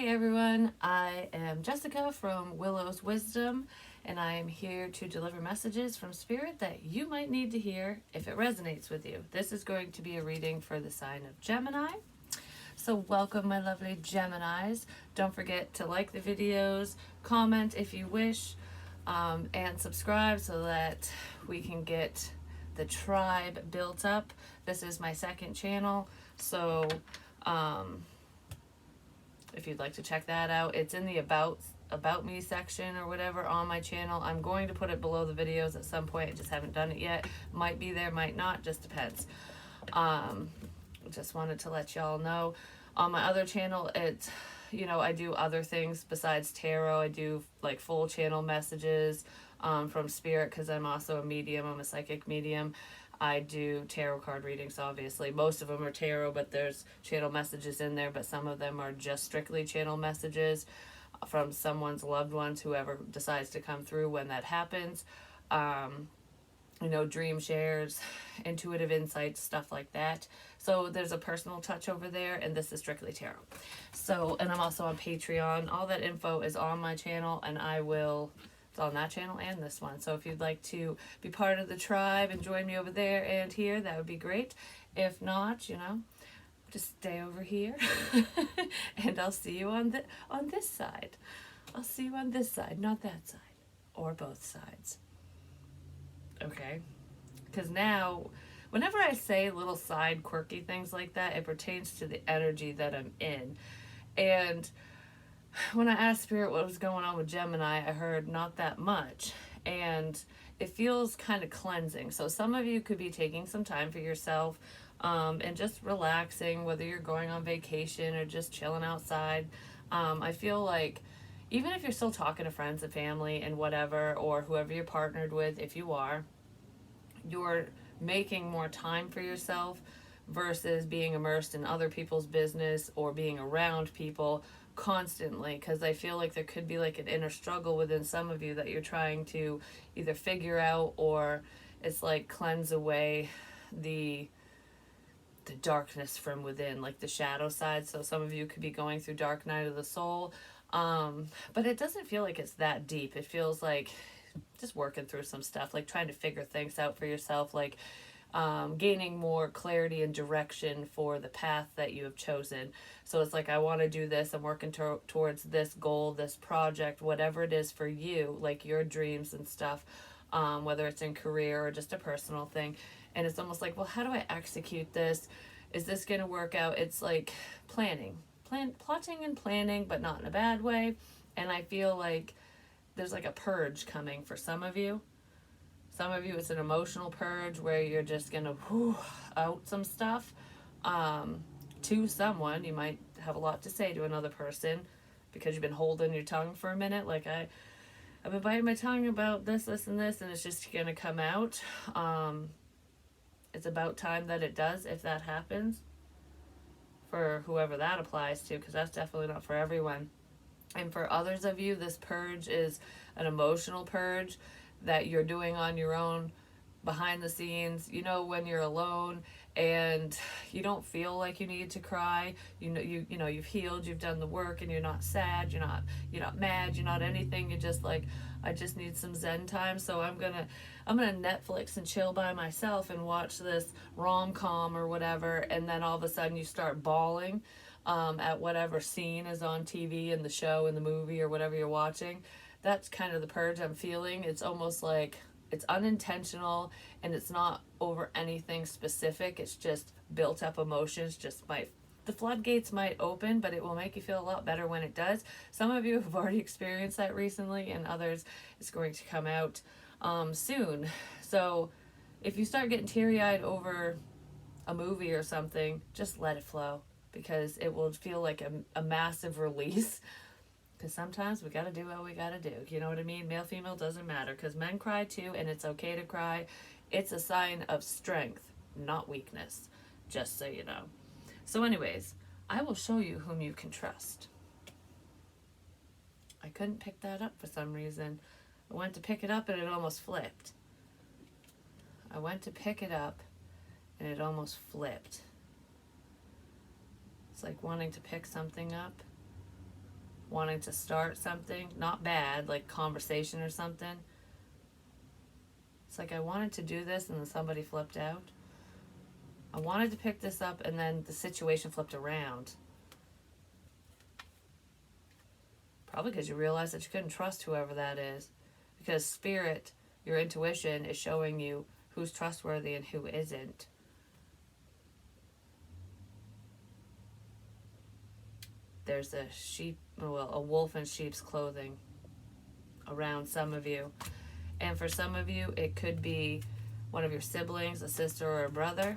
Hey everyone, I am Jessica from Willow's Wisdom, and I am here to deliver messages from Spirit that you might need to hear if it resonates with you. This is going to be a reading for the sign of Gemini. So welcome my lovely Geminis. Don't forget to like the videos, comment if you wish, and subscribe so that we can get the tribe built up. This is my second channel, so if you'd like to check that out, it's in the about me section or whatever on my channel. I'm going to put it below the videos at some point. I just haven't done it yet. Might be there, might not, just depends. Just wanted to let y'all know. On my other channel, it's, I do other things besides tarot. I do like full channel messages from Spirit, because I'm also a medium. I'm a psychic medium. I do tarot card readings, obviously. Most of them are tarot, but there's channel messages in there, but some of them are just strictly channel messages from someone's loved ones, whoever decides to come through when that happens. Dream shares, intuitive insights, stuff like that. So there's a personal touch over there, and this is strictly tarot. So, and I'm also on Patreon. All that info is on my channel, and it's on that channel and this one. So if you'd like to be part of the tribe and join me over there and here, that would be great. If not, just stay over here and I'll see you on this side. I'll see you on this side, not that side, or both sides. Okay? Because now, whenever I say little side quirky things like that, it pertains to the energy that I'm in. And when I asked Spirit what was going on with Gemini, I heard not that much. And it feels kind of cleansing. So some of you could be taking some time for yourself and just relaxing, whether you're going on vacation or just chilling outside. I feel like even if you're still talking to friends and family and whatever, or whoever you're partnered with, if you are, you're making more time for yourself versus being immersed in other people's business or being around people constantly, because I feel like there could be like an inner struggle within some of you that you're trying to either figure out, or it's like cleanse away the darkness from within, like the shadow side. So some of you could be going through dark night of the soul, but it doesn't feel like it's that deep. It feels like just working through some stuff, like trying to figure things out for yourself, like gaining more clarity and direction for the path that you have chosen. So it's like, I want to do this. I'm working towards this goal, this project, whatever it is for you, like your dreams and stuff, whether it's in career or just a personal thing. And it's almost like, well, how do I execute this? Is this going to work out? It's like plotting and planning, but not in a bad way. And I feel like there's like a purge coming for some of you. Some of you, it's an emotional purge where you're just going to out some stuff to someone. You might have a lot to say to another person because you've been holding your tongue for a minute. Like, I've been biting my tongue about this, and this, and it's just going to come out. It's about time that it does, if that happens, for whoever that applies to, because that's definitely not for everyone. And for others of you, this purge is an emotional purge that you're doing on your own, behind the scenes, when you're alone and you don't feel like you need to cry, you've healed, you've done the work, and you're not sad, you're not mad, you're not anything. You're just like, I just need some zen time, so I'm gonna Netflix and chill by myself and watch this rom-com or whatever. And then all of a sudden you start bawling at whatever scene is on TV in the show, in the movie, or whatever you're watching. That's kind of the purge I'm feeling. It's almost like it's unintentional, and it's not over anything specific. It's just built up emotions. The floodgates might open, but it will make you feel a lot better when it does. Some of you have already experienced that recently, and others, it's going to come out soon. So if you start getting teary-eyed over a movie or something, just let it flow, because it will feel like a massive release. Because sometimes we got to do what we got to do. You know what I mean? Male, female, doesn't matter. Because men cry too, and it's okay to cry. It's a sign of strength, not weakness. Just so you know. So anyways, I will show you whom you can trust. I couldn't pick that up for some reason. I went to pick it up and it almost flipped. I went to pick it up and it almost flipped. It's like wanting to pick something up wanting to start something, not bad, like conversation or something. It's like I wanted to do this and then somebody flipped out. I wanted to pick this up and then the situation flipped around. Probably because you realized that you couldn't trust whoever that is. Because spirit, your intuition, is showing you who's trustworthy and who isn't. There's a wolf in sheep's clothing around some of you. And for some of you, it could be one of your siblings, a sister or a brother,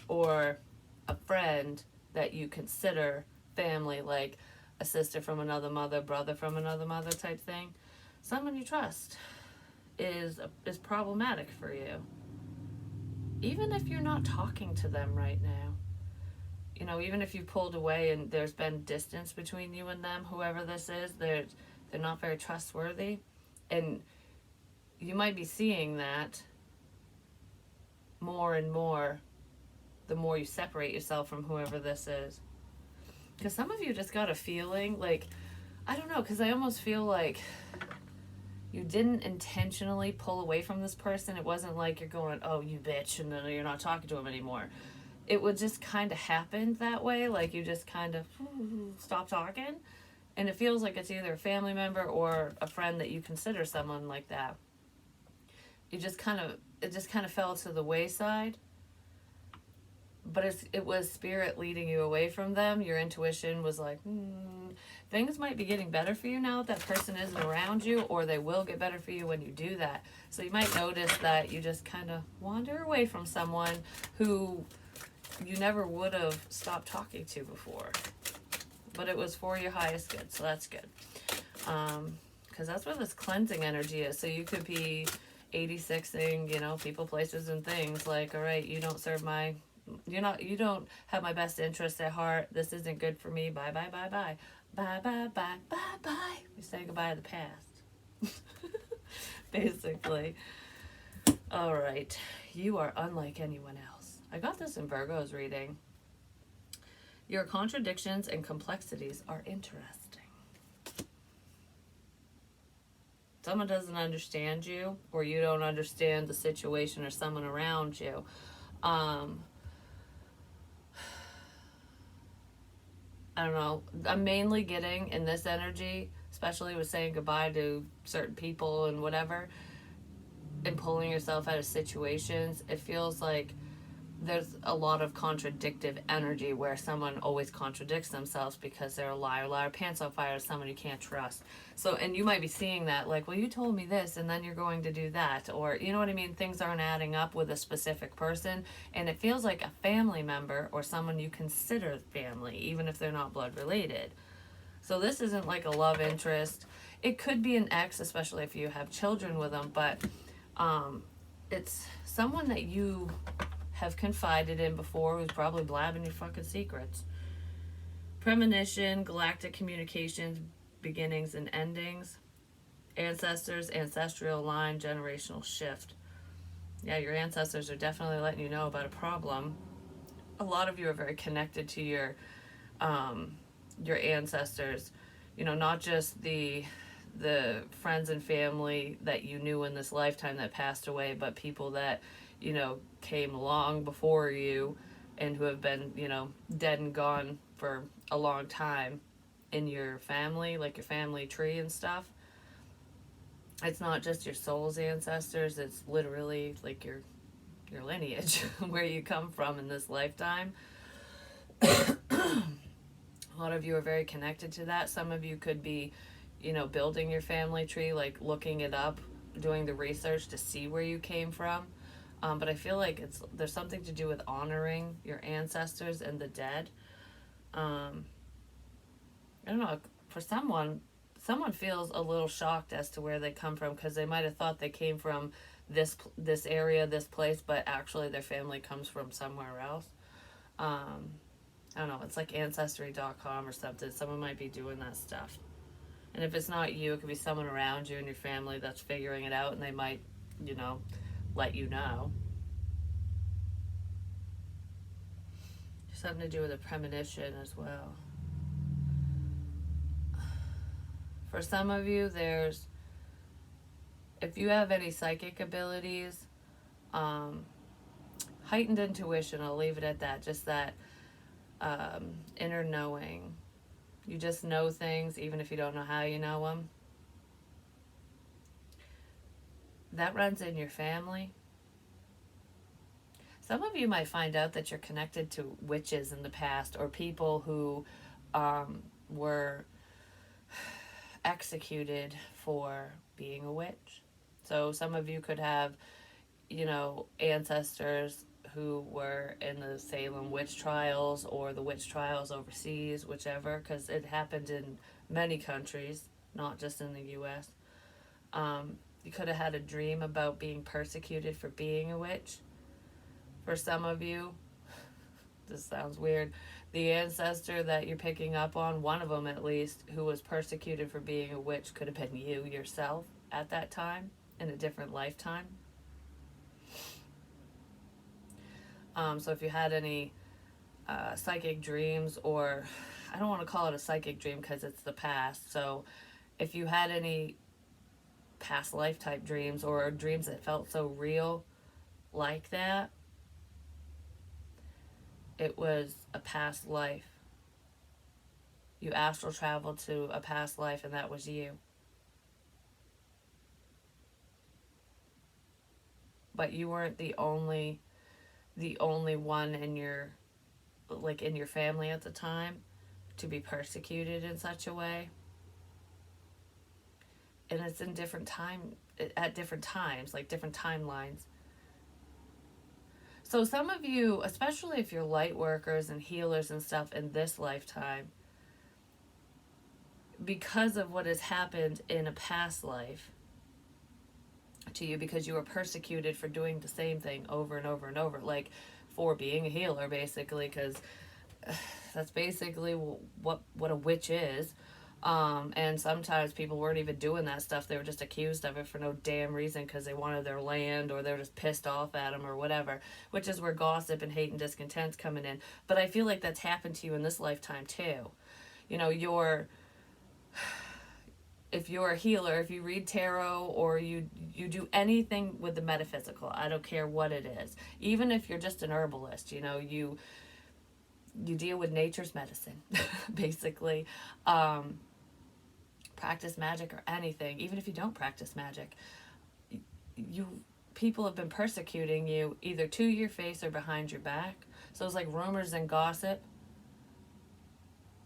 or a friend that you consider family, like a sister from another mother, brother from another mother type thing. Someone you trust is problematic for you. Even if you're not talking to them right now. You know, even if you pulled away and there's been distance between you and them, whoever this is, they're not very trustworthy. And you might be seeing that more and more the more you separate yourself from whoever this is. Because some of you just got a feeling, like, I don't know, because I almost feel like you didn't intentionally pull away from this person. It wasn't like you're going, oh, you bitch, and then you're not talking to him anymore. It would just kind of happen that way, like you just kind of stop talking. And it feels like it's either a family member or a friend that you consider someone like that. It just kind of fell to the wayside. But it was spirit leading you away from them. Your intuition was like, things might be getting better for you now that person isn't around you, or they will get better for you when you do that. So you might notice that you just kind of wander away from someone who you never would have stopped talking to before. But it was for your highest good, so that's good. Because that's where this cleansing energy is. So you could be 86ing, you know, people, places, and things. Like, all right, you don't don't have my best interest at heart. This isn't good for me. Bye, bye, bye, bye. Bye, bye, bye, bye, bye. You say goodbye to the past. Basically. All right. You are unlike anyone else. I got this in Virgo's reading. Your contradictions and complexities are interesting. Someone doesn't understand you, or you don't understand the situation or someone around you. I don't know. I'm mainly getting in this energy, especially with saying goodbye to certain people and whatever, and pulling yourself out of situations. It feels like there's a lot of contradictive energy where someone always contradicts themselves because they're a liar, pants on fire, someone you can't trust. So, and you might be seeing that, like, well, you told me this and then you're going to do that, or you know what I mean? Things aren't adding up with a specific person, and it feels like a family member or someone you consider family, even if they're not blood related. So this isn't like a love interest. It could be an ex, especially if you have children with them, but it's someone that you have confided in before, who's probably blabbing your fucking secrets. Premonition, galactic communications, beginnings and endings, ancestors, ancestral line, generational shift. Yeah, your ancestors are definitely letting you know about a problem. A lot of you are very connected to your ancestors. You know, not just the friends and family that you knew in this lifetime that passed away, but people that, you know, came long before you and who have been, you know, dead and gone for a long time in your family, like your family tree and stuff. It's not just your soul's ancestors, it's literally like your lineage, where you come from in this lifetime. A lot of you are very connected to that. Some of you could be, you know, building your family tree, like looking it up, doing the research to see where you came from. But I feel like there's something to do with honoring your ancestors and the dead. I don't know, for someone feels a little shocked as to where they come from, because they might have thought they came from this area, this place, but actually their family comes from somewhere else. I don't know, it's like Ancestry.com or something. Someone might be doing that stuff. And if it's not you, it could be someone around you in your family that's figuring it out, and they might, you know, let you know. Something to do with a premonition as well. For some of you, if you have any psychic abilities, heightened intuition, I'll leave it at that, just that inner knowing. You just know things even if you don't know how you know them. That runs in your family. Some of you might find out that you're connected to witches in the past, or people who were executed for being a witch. So some of you could have, ancestors who were in the Salem witch trials or the witch trials overseas, whichever, because it happened in many countries, not just in the U.S. You could have had a dream about being persecuted for being a witch. For some of you, this sounds weird, the ancestor that you're picking up on, one of them at least, who was persecuted for being a witch, could have been you yourself at that time in a different lifetime. So if you had any psychic dreams, or I don't want to call it a psychic dream because it's the past, so if you had any past life type dreams or dreams that felt so real like that, it was a past life. You astral traveled to a past life and that was you. But you weren't the only one in your family at the time to be persecuted in such a way. And it's in at different times, like different timelines. So some of you, especially if you're light workers and healers and stuff in this lifetime, because of what has happened in a past life to you, because you were persecuted for doing the same thing over and over and over, like for being a healer, basically, because that's basically what a witch is. And sometimes people weren't even doing that stuff. They were just accused of it for no damn reason because they wanted their land, or they were just pissed off at them or whatever, which is where gossip and hate and discontent's coming in. But I feel like that's happened to you in this lifetime too. If you're a healer, if you read tarot, or you do anything with the metaphysical, I don't care what it is. Even if you're just an herbalist, you deal with nature's medicine, basically. Practice magic or anything, even if you don't practice magic, people have been persecuting you either to your face or behind your back. So it's like rumors and gossip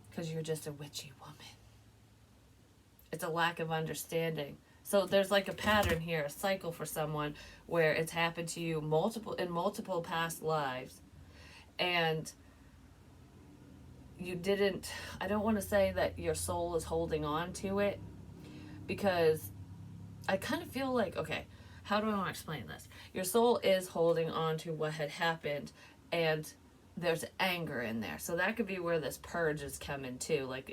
because you're just a witchy woman. It's a lack of understanding. So there's like a pattern here, a cycle for someone where it's happened to you in multiple past lives, and I don't want to say that your soul is holding on to it, because I kind of feel like, okay, how do I want to explain this? Your soul is holding on to what had happened, and there's anger in there. So that could be where this purge is coming too. Like,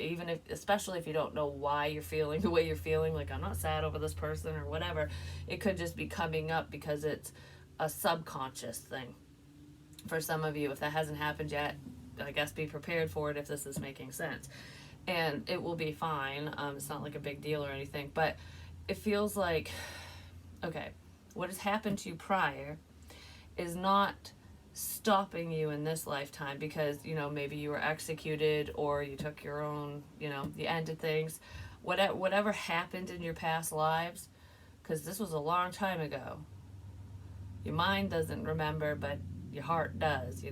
especially if you don't know why you're feeling the way you're feeling, like I'm not sad over this person or whatever, it could just be coming up because it's a subconscious thing. For some of you, if that hasn't happened yet, I guess be prepared for it if this is making sense. And it will be fine. It's not like a big deal or anything, but it feels like, okay, what has happened to you prior is not stopping you in this lifetime because, maybe you were executed or you took your own, the end of things. Whatever happened in your past lives, because this was a long time ago. Your mind doesn't remember, but your heart does,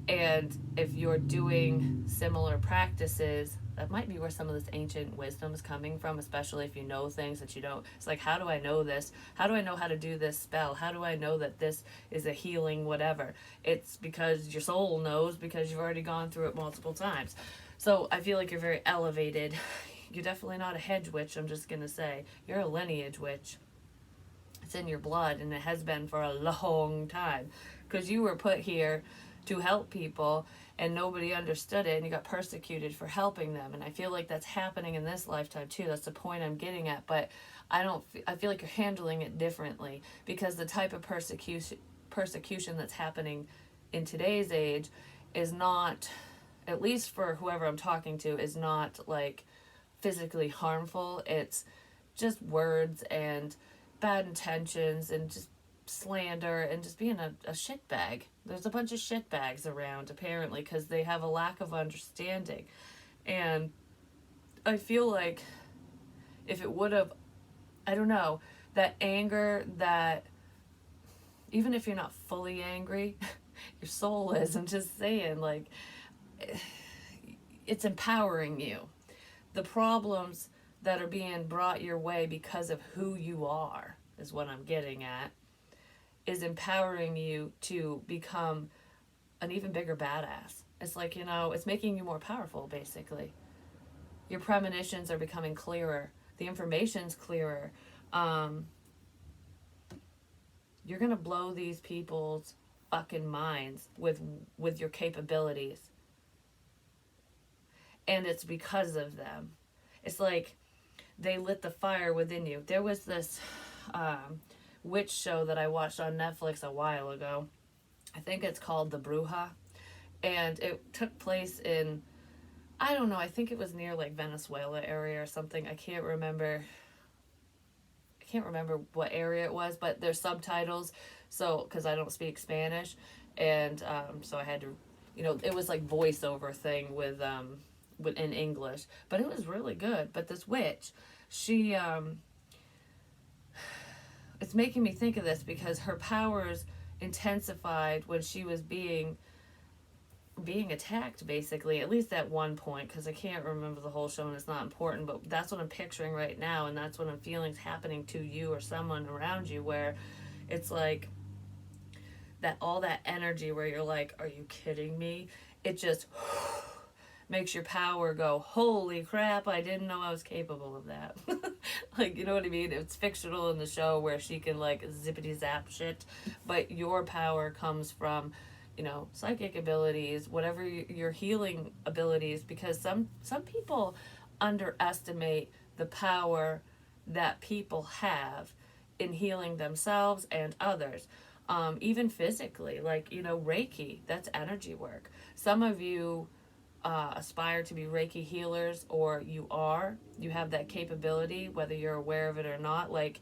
And if you're doing similar practices, that might be where some of this ancient wisdom is coming from, especially if you know things that you don't. It's like, how do I know this? How do I know how to do this spell? How do I know that this is a healing whatever? It's because your soul knows, because you've already gone through it multiple times. So I feel like you're very elevated. You're definitely not a hedge witch, I'm just going to say. You're a lineage witch. It's in your blood, and it has been for a long time, because you were put here to help people and nobody understood it, and you got persecuted for helping them. And I feel like that's happening in this lifetime too. That's the point I'm getting at. But I feel like you're handling it differently, because the type of persecution that's happening in today's age is not, at least for whoever I'm talking to, is not like physically harmful. It's just words and bad intentions and just slander and just being a shitbag. There's a bunch of shitbags around, apparently, because they have a lack of understanding. And I feel like if it would have, I don't know, that anger, that even if you're not fully angry, your soul is. I'm just saying, like, it's empowering you. The problems that are being brought your way because of who you are, is what I'm getting at, is empowering you to become an even bigger badass. It's like, it's making you more powerful, basically. Your premonitions are becoming clearer. The information's clearer. You're going to blow these people's fucking minds with your capabilities. And it's because of them. It's like they lit the fire within you. There was this witch show that I watched on Netflix a while ago. I think it's called The Bruja. And it took place in, I don't know, I think it was near like Venezuela area or something. I can't remember what area it was, but there's subtitles, so because I don't speak Spanish, and so I had to, it was like voiceover thing with in English, but it was really good. But this witch, she it's making me think of this because her powers intensified when she was being attacked, basically, at least at one point, because I can't remember the whole show and it's not important, but that's what I'm picturing right now, and that's what I'm feeling is happening to you or someone around you, where it's like that, all that energy where you're like, are you kidding me? It just makes your power go, holy crap, I didn't know I was capable of that. Like, you know what I mean? It's fictional in the show where she can like zippity zap shit, but your power comes from psychic abilities, whatever your healing abilities, because some people underestimate the power that people have in healing themselves and others, even physically, like, Reiki, that's energy work. Some of you aspire to be Reiki healers, or you have that capability, whether you're aware of it or not. Like,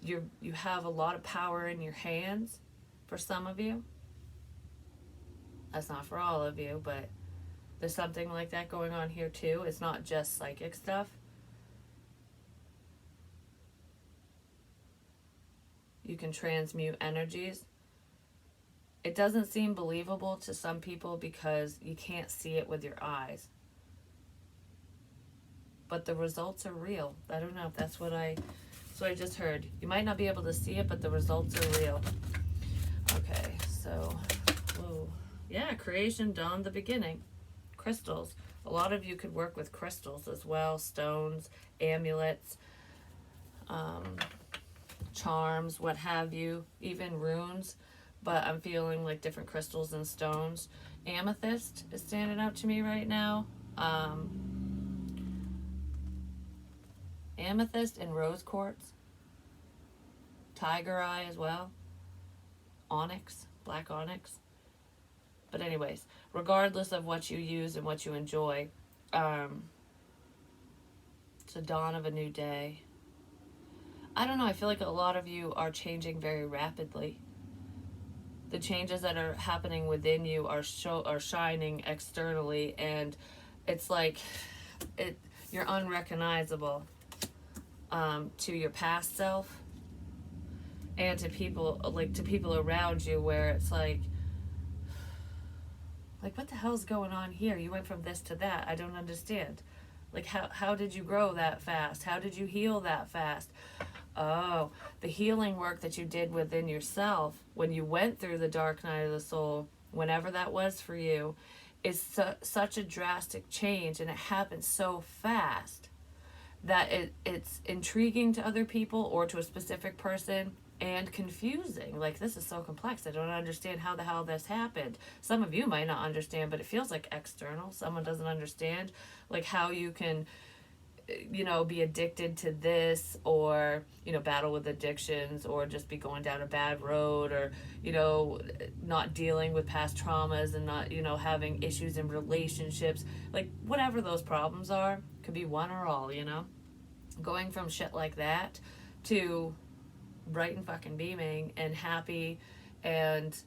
you have a lot of power in your hands for some of you. That's not for all of you, but there's something like that going on here too. It's not just psychic stuff. You can transmute energies. It doesn't seem believable to some people because you can't see it with your eyes. But the results are real. I don't know if that's what I just heard. You might not be able to see it, but the results are real. Okay, so, whoa. Yeah, creation dawned the beginning. Crystals. A lot of you could work with crystals as well. Stones, amulets, charms, what have you. Even runes. But I'm feeling like different crystals and stones. Amethyst is standing out to me right now. Amethyst and rose quartz. Tiger eye as well. Onyx, black onyx. But anyways, regardless of what you use and what you enjoy, it's a dawn of a new day. I don't know, I feel like a lot of you are changing very rapidly. The changes that are happening within you are shining externally, and it's like you're unrecognizable to your past self and to people around you, where it's like what the hell's going on here? You went from this to that. I don't understand. Like, how did you grow that fast? How did you heal that fast? Oh, the healing work that you did within yourself when you went through the dark night of the soul, whenever that was for you, is such a drastic change, and it happens so fast that it's intriguing to other people or to a specific person, and confusing. Like, this is so complex. I don't understand how the hell this happened. Some of you might not understand, but it feels like external. Someone doesn't understand, like, how you can you know, be addicted to this, or, you know, battle with addictions, or just be going down a bad road, or, you know, not dealing with past traumas, and not, you know, having issues in relationships, like whatever those problems are, could be one or all, you know, going from shit like that to bright and fucking beaming and happy, and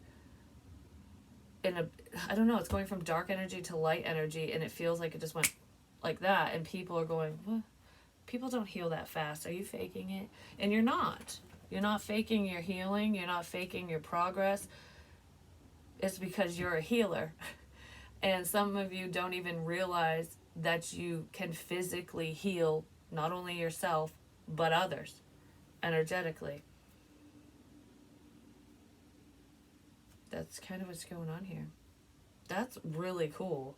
in a, I don't know, it's going from dark energy to light energy, and it feels like it just went like that, and people are going, what? People don't heal that fast. Are you faking it? And you're not. You're not faking your healing. You're not faking your progress. It's because you're a healer. And some of you don't even realize that you can physically heal not only yourself, but others energetically. That's kind of what's going on here. That's really cool.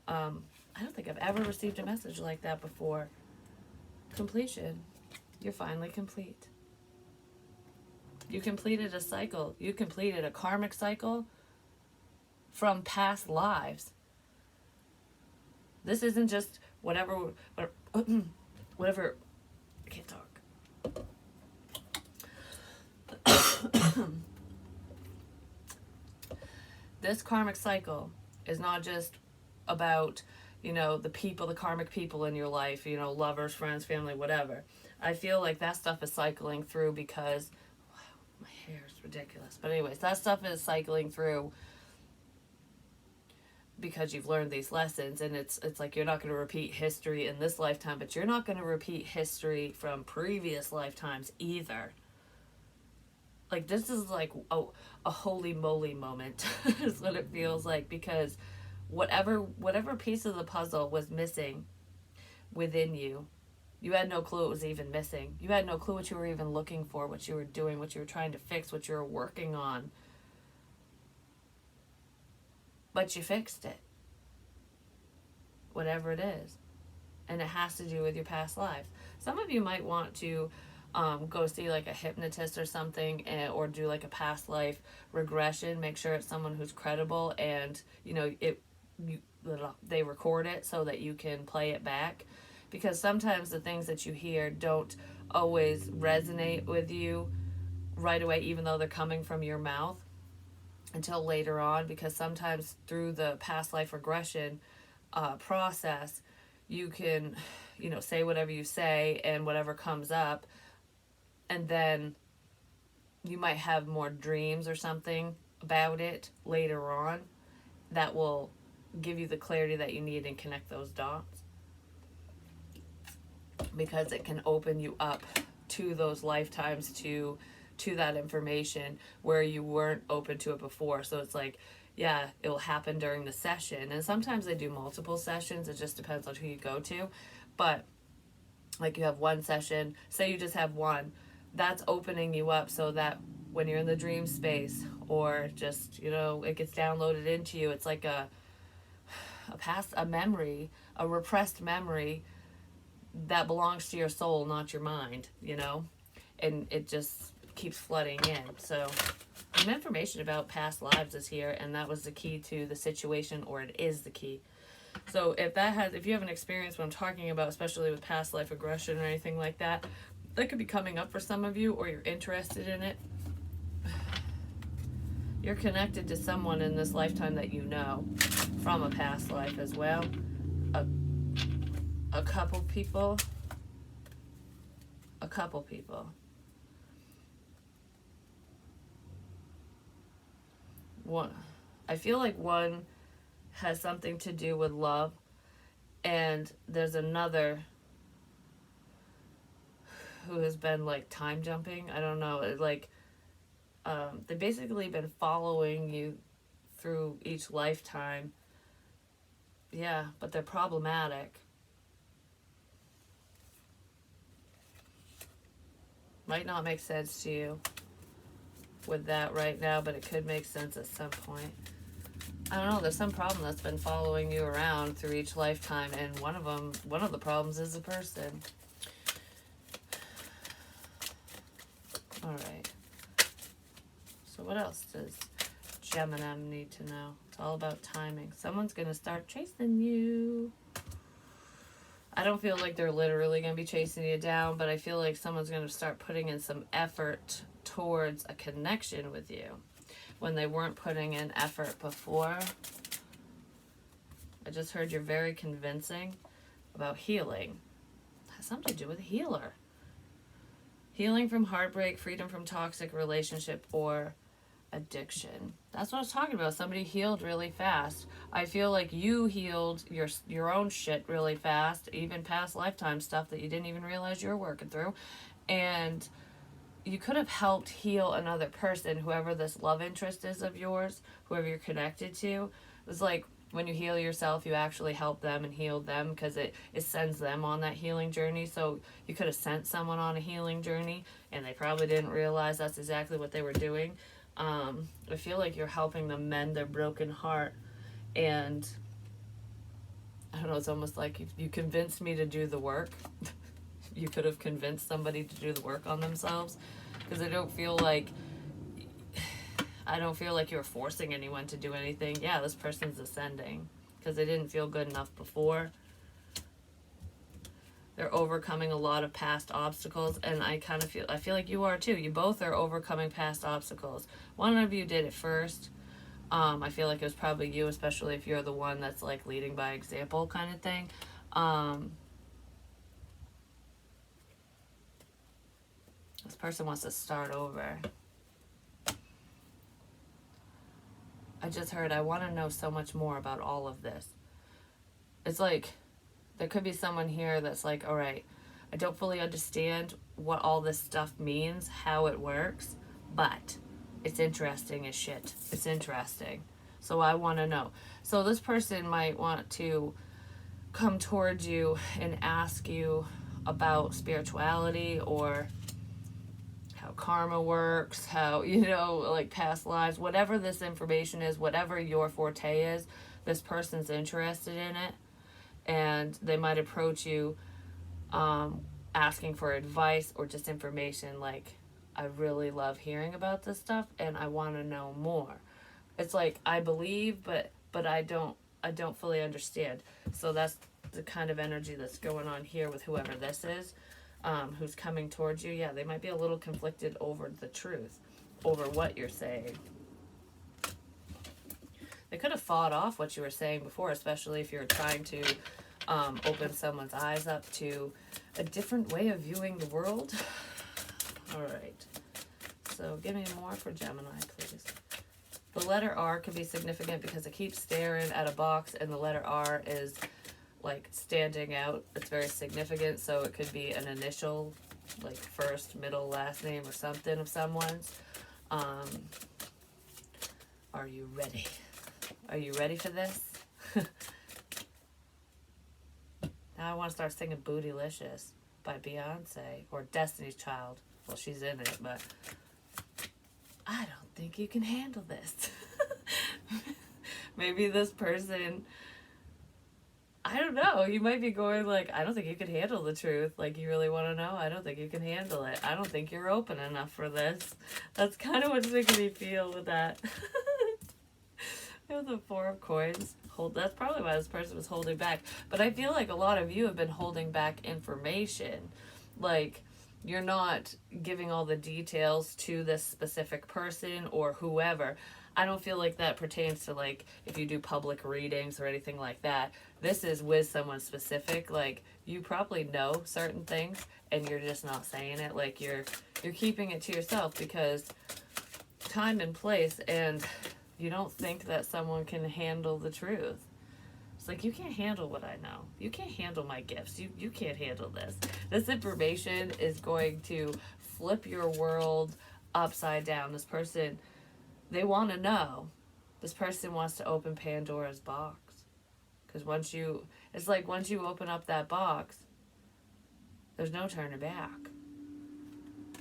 I don't think I've ever received a message like that before. Completion. You're finally complete. You completed a cycle. You completed a karmic cycle from past lives. This isn't just whatever I can't talk. This karmic cycle is not just about, you know, the people, the karmic people in your life, you know, lovers, friends, family, whatever. I feel like that stuff is cycling through because, wow, my hair is ridiculous. But anyways, that stuff is cycling through because you've learned these lessons, and it's like you're not going to repeat history in this lifetime, but you're not going to repeat history from previous lifetimes either. Like, this is like a holy moly moment is what it feels like, because whatever piece of the puzzle was missing within you, you had no clue it was even missing. You had no clue what you were even looking for, what you were doing, what you were trying to fix, what you were working on. But you fixed it. Whatever it is. And it has to do with your past lives. Some of you might want to go see like a hypnotist or something, or do like a past life regression. Make sure it's someone who's credible, and you know they record it so that you can play it back, because sometimes the things that you hear don't always resonate with you right away, even though they're coming from your mouth, until later on, because sometimes through the past life regression process, you can, you know, say whatever you say and whatever comes up, and then you might have more dreams or something about it later on that will give you the clarity that you need and connect those dots, because it can open you up to those lifetimes, to that information where you weren't open to it before. So it's like, yeah, it will happen during the session, and sometimes they do multiple sessions. It just depends on who you go to. But like, you have one session, say you just have one, that's opening you up so that when you're in the dream space, or just, you know, it gets downloaded into you, it's like a memory, a repressed memory that belongs to your soul, not your mind, you know, and it just keeps flooding in. So some information about past lives is here, and that was the key to the situation, or it is the key. So if you have an experience what I'm talking about, especially with past life regression or anything like that, that could be coming up for some of you, or you're interested in it. You're connected to someone in this lifetime that you know from a past life as well. A couple people. One, I feel like one has something to do with love, and there's another who has been like time jumping. I don't know, like they've basically been following you through each lifetime. Yeah, but they're problematic. Might not make sense to you with that right now, but it could make sense at some point. I don't know, there's some problem that's been following you around through each lifetime, and one of the problems is a person. Alright. So what else does Gemini need to know? It's all about timing. Someone's going to start chasing you. I don't feel like they're literally going to be chasing you down, but I feel like someone's going to start putting in some effort towards a connection with you when they weren't putting in effort before. I just heard you're very convincing about healing. It has something to do with a healer. Healing from heartbreak, freedom from toxic relationship, or addiction. That's what I was talking about. Somebody healed really fast. I feel like you healed your own shit really fast, even past lifetime stuff that you didn't even realize you were working through. And you could have helped heal another person, whoever this love interest is of yours, whoever you're connected to. It's like when you heal yourself, you actually help them and heal them because it sends them on that healing journey. So you could have sent someone on a healing journey and they probably didn't realize that's exactly what they were doing. I feel like you're helping them mend their broken heart, and I don't know, it's almost like you convinced me to do the work. You could have convinced somebody to do the work on themselves, because I don't feel like you're forcing anyone to do anything. Yeah, this person's ascending because they didn't feel good enough before. They're overcoming a lot of past obstacles, and I feel like you are too. You both are overcoming past obstacles. One of you did it first. I feel like it was probably you, especially if you're the one that's like leading by example kind of thing. This person wants to start over. I just heard, I want to know so much more about all of this. It's like, there could be someone here that's like, all right, I don't fully understand what all this stuff means, how it works, but it's interesting as shit. It's interesting. So I want to know. So this person might want to come towards you and ask you about spirituality or how karma works, how, like past lives, whatever this information is, whatever your forte is, this person's interested in it. And they might approach you asking for advice or just information like, I really love hearing about this stuff and I want to know more. It's like, I believe, but I don't fully understand. So that's the kind of energy that's going on here with whoever this is, who's coming towards you. Yeah, they might be a little conflicted over the truth, over what you're saying. They could have fought off what you were saying before, especially if you were trying to open someone's eyes up to a different way of viewing the world. All right. So give me more for Gemini, please. The letter R can be significant because it keeps staring at a box and the letter R is like standing out. It's very significant. So it could be an initial, like first, middle, last name or something of someone's. Are you ready? Are you ready for this? Now I want to start singing Bootylicious by Beyonce or Destiny's Child. Well, she's in it, but I don't think you can handle this. Maybe this person, I don't know, you might be going like, I don't think you can handle the truth. Like, you really want to know? I don't think you can handle it. I don't think you're open enough for this. That's kind of what's making me feel with that. The Four of Coins. That's probably why this person was holding back. But I feel like a lot of you have been holding back information. Like, you're not giving all the details to this specific person or whoever. I don't feel like that pertains to, like, if you do public readings or anything like that. This is with someone specific. Like, you probably know certain things and you're just not saying it. Like, you're keeping it to yourself because time and place, and you don't think that someone can handle the truth. It's like, you can't handle what I know. You can't handle my gifts. You can't handle this. This information is going to flip your world upside down. This person, they want to know. This person wants to open Pandora's box. Because once you open up that box, there's no turning back.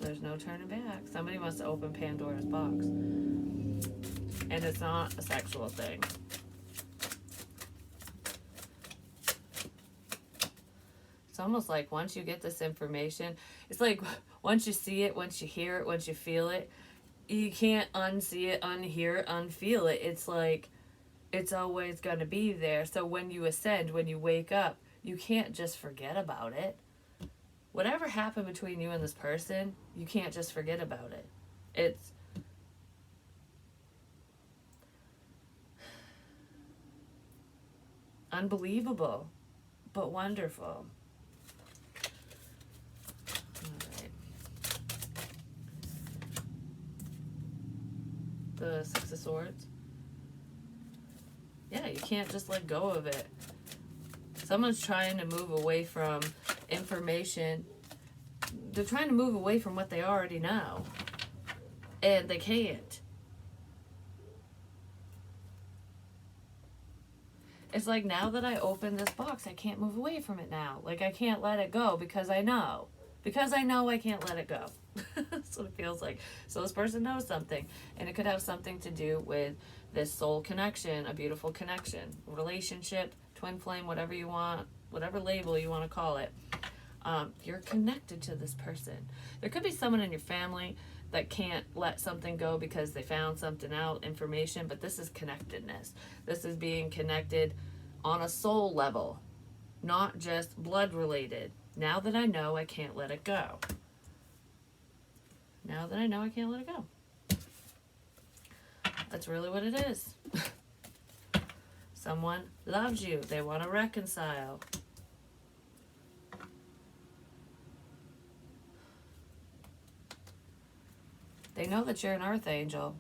There's no turning back. Somebody wants to open Pandora's box. And it's not a sexual thing. It's almost like once you get this information, it's like once you see it, once you hear it, once you feel it, you can't unsee it, unhear it, unfeel it. It's like it's always going to be there. So when you ascend, when you wake up, you can't just forget about it. Whatever happened between you and this person, you can't just forget about it. It's unbelievable, but wonderful. Alright. The Six of Swords. Yeah, you can't just let go of it. Someone's trying to move away from information. They're trying to move away from what they already know. And they can't. It's like, now that I open this box, I can't move away from it now. Like, I can't let it go because I know. Because I know I can't let it go. That's what it feels like. So this person knows something. And it could have something to do with this soul connection, a beautiful connection, relationship, twin flame, whatever you want, whatever label you want to call it. You're connected to this person. There could be someone in your family that can't let something go because they found something out, information, but this is connectedness. This is being connected on a soul level, not just blood related. Now that I know, I can't let it go. Now that I know, I can't let it go. That's really what it is. Someone loves you. They want to reconcile. They know that you're an earth angel.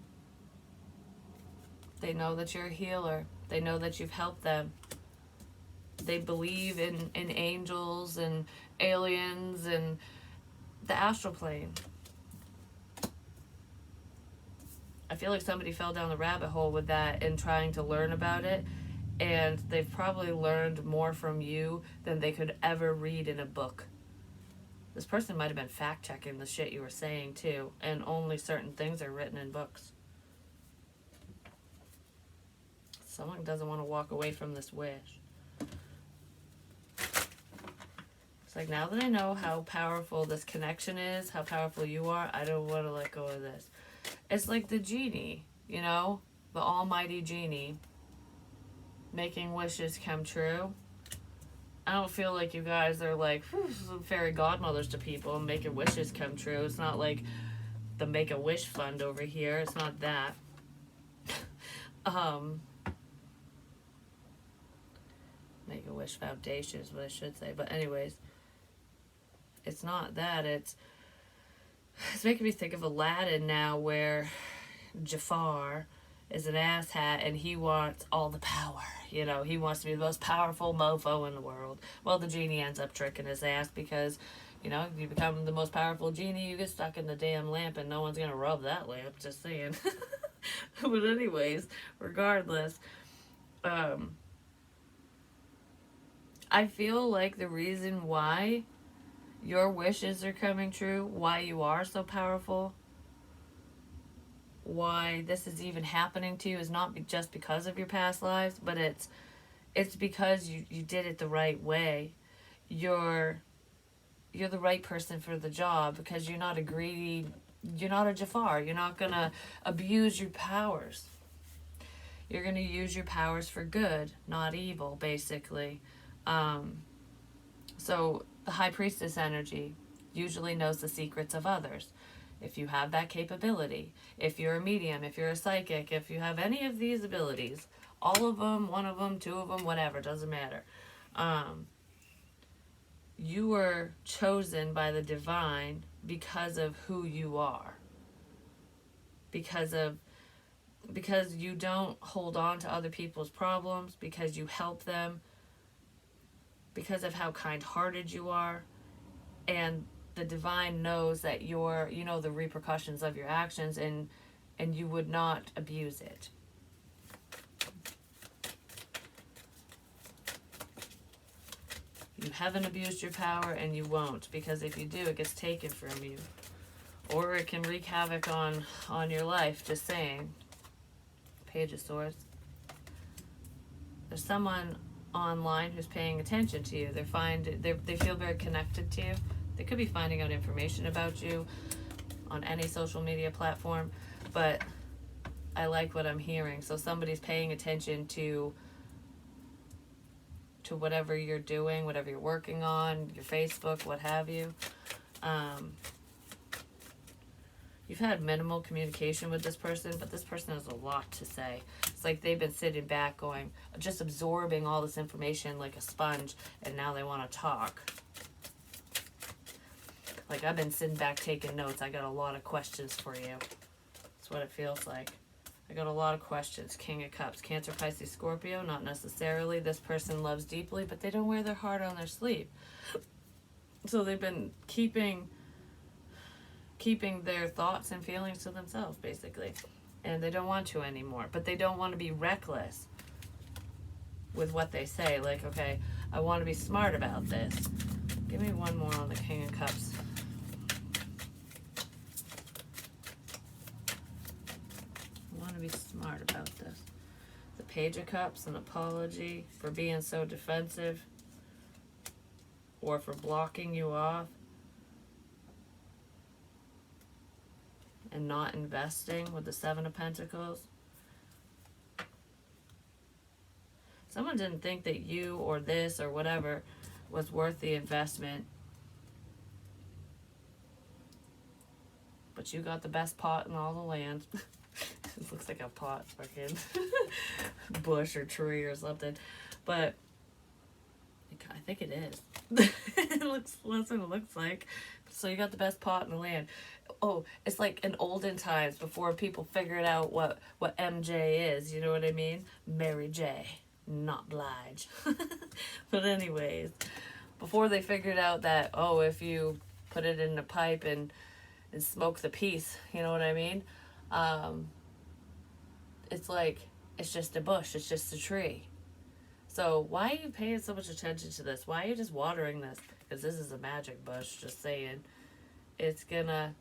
They know that you're a healer. They know that you've helped them. They believe in angels and aliens and the astral plane. I feel like somebody fell down the rabbit hole with that and trying to learn about it. And they've probably learned more from you than they could ever read in a book. This person might have been fact-checking the shit you were saying, too. And only certain things are written in books. Someone doesn't want to walk away from this wish. It's like, now that I know how powerful this connection is, how powerful you are, I don't want to let go of this. It's like the genie, you know? The almighty genie. Making wishes come true. I don't feel like you guys are like fairy godmothers to people and making wishes come true. It's not like the Make-A-Wish Fund over here. It's not that. Make-A-Wish Foundation is what I should say. But anyways, it's not that. It's making me think of Aladdin now, where Jafar is an asshat and he wants all the power. You know, he wants to be the most powerful mofo in the world. Well, the genie ends up tricking his ass because, you know, you become the most powerful genie, you get stuck in the damn lamp and no one's going to rub that lamp, just saying. But anyways, regardless, I feel like the reason why your wishes are coming true, why you are so powerful, why this is even happening to you is not just because of your past lives, but it's because you did it the right way. You're the right person for the job because you're not a greedy, you're not a Jafar. You're not going to abuse your powers. You're going to use your powers for good, not evil, basically. So the High Priestess energy usually knows the secrets of others. If you have that capability, if you're a medium, if you're a psychic, if you have any of these abilities, all of them, one of them, two of them, whatever, doesn't matter. You were chosen by the divine because of who you are. Because you don't hold on to other people's problems, because you help them, because of how kind-hearted you are, and the divine knows that you know the repercussions of your actions, and you would not abuse it. You haven't abused your power, and you won't, because if you do, it gets taken from you. Or it can wreak havoc on your life, just saying. Page of Swords. There's someone online who's paying attention to you. They feel very connected to you. They could be finding out information about you on any social media platform, but I like what I'm hearing. So somebody's paying attention to to whatever you're doing, whatever you're working on, your Facebook, what have you. You've had minimal communication with this person, but this person has a lot to say. It's like they've been sitting back going, just absorbing all this information like a sponge, and now they want to talk. Like, I've been sitting back taking notes. I got a lot of questions for you. That's what it feels like. I got a lot of questions. King of Cups. Cancer, Pisces, Scorpio. Not necessarily. This person loves deeply, but they don't wear their heart on their sleeve. So they've been keeping their thoughts and feelings to themselves, basically. And they don't want to anymore. But they don't want to be reckless with what they say. Like, okay, I want to be smart about this. Give me one more on the King of Cups. I want to be smart about this. The Page of Cups, an apology for being so defensive or for blocking you off and not investing with the Seven of Pentacles. Someone didn't think that you or this or whatever was worth the investment. But you got the best pot in all the land. It looks like a pot, fucking bush or tree or something. But I think it is. That's what it looks like. So you got the best pot in the land. Oh, it's like in olden times before people figured out what MJ is. You know what I mean? Mary J. Not Blige. But anyways, before they figured out that, oh, if you put it in a pipe and smoke the piece, you know what I mean? It's like, it's just a bush. It's just a tree. So why are you paying so much attention to this? Why are you just watering this? Because this is a magic bush, just saying. It's gonna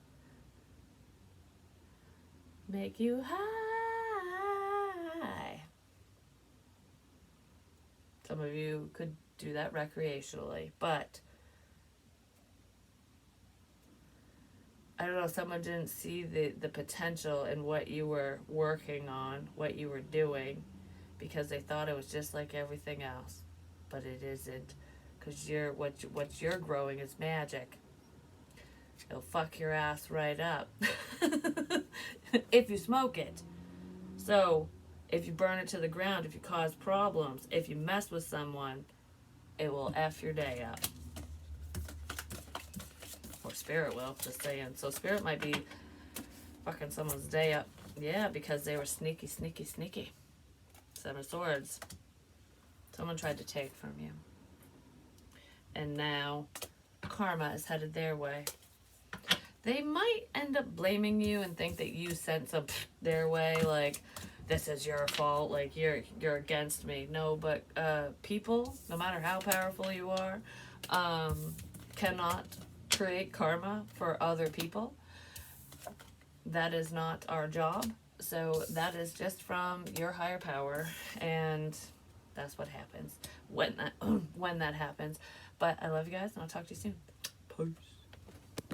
make you high. Some of you could do that recreationally, but I don't know, someone didn't see the potential in what you were working on, what you were doing, because they thought it was just like everything else. But it isn't, because what you're growing is magic. It'll fuck your ass right up if you smoke it. So if you burn it to the ground, if you cause problems, if you mess with someone, it will F your day up. Or spirit will, just saying. So spirit might be fucking someone's day up. Yeah, because they were sneaky, sneaky, sneaky. Seven of Swords. Someone tried to take from you. And now karma is headed their way. They might end up blaming you and think that you sent some their way, like, this is your fault, like, you're against me. No, but people, no matter how powerful you are, cannot create karma for other people. That is not our job. So that is just from your higher power, and that's what happens when that happens. But I love you guys, and I'll talk to you soon. Peace.